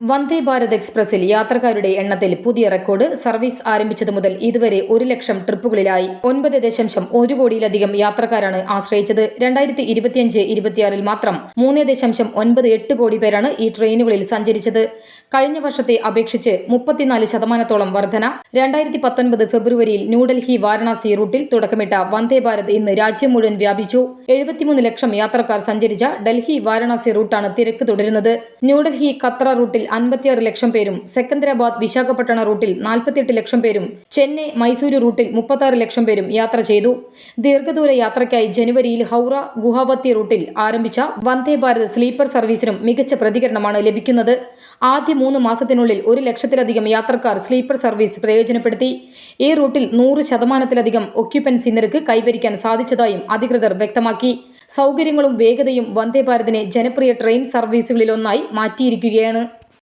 വന്ദേ ഭാരത് എക്സ്പ്രസിൽ യാത്രക്കാരുടെ എണ്ണത്തിൽ പുതിയ റെക്കോർഡ്. സർവീസ് ആരംഭിച്ചതു മുതൽ ഇതുവരെ 1,00,000 ട്രിപ്പുകളിലായി 9.1 കോടിയിലധികം യാത്രക്കാരാണ് ആശ്രയിച്ചത്. 2025-26 മാത്രം 3.98 കോടി പേരാണ് ഈ ട്രെയിനുകളിൽ സഞ്ചരിച്ചത്. കഴിഞ്ഞ വർഷത്തെ അപേക്ഷിച്ച് 34% വർധന. 2019 ഫെബ്രുവരിയിൽ ന്യൂഡൽഹി വാരണാസി റൂട്ടിൽ തുടക്കമിട്ട വന്ദേ ഭാരത് ഇന്ന് രാജ്യം മുഴുവൻ വ്യാപിച്ചു. 73 ലക്ഷം യാത്രക്കാർ സഞ്ചരിച്ച ഡൽഹി വാരണാസി റൂട്ടാണ് തിരക്ക് തുടരുന്നത്. ന്യൂഡൽഹി കത്ര റൂട്ടിൽ 56 ലക്ഷം പേരും, സെക്കന്ദരാബാദ് വിശാഖപട്ടണ റൂട്ടിൽ 48 ലക്ഷം പേരും, ചെന്നൈ മൈസൂരു റൂട്ടിൽ 36 ലക്ഷം പേരും യാത്ര ചെയ്തു. ദീർഘദൂര യാത്രയ്ക്കായി ജനുവരിയിൽ ഹൗറ ഗുവാഹത്തി റൂട്ടിൽ ആരംഭിച്ച വന്ദേ ഭാരത് സ്ലീപ്പർ സർവീസിനും മികച്ച പ്രതികരണമാണ് ലഭിക്കുന്നത്. ആദ്യ 3 മാസത്തിനുള്ളിൽ 1,00,000-ലധികം യാത്രക്കാർ സ്ലീപ്പർ സർവീസ് പ്രയോജനപ്പെടുത്തി. ഈ റൂട്ടിൽ 100%-ലധികം ഒക്യുപ്പൻസി നിരക്ക് കൈവരിക്കാൻ സാധിച്ചതായും അധികൃതർ വ്യക്തമാക്കി. സൗകര്യങ്ങളും വേഗതയും വന്ദേ ഭാരതിനെ ജനപ്രിയ ട്രെയിൻ സർവീസുകളിലൊന്നായി മാറ്റിയിരിക്കുകയാണ്.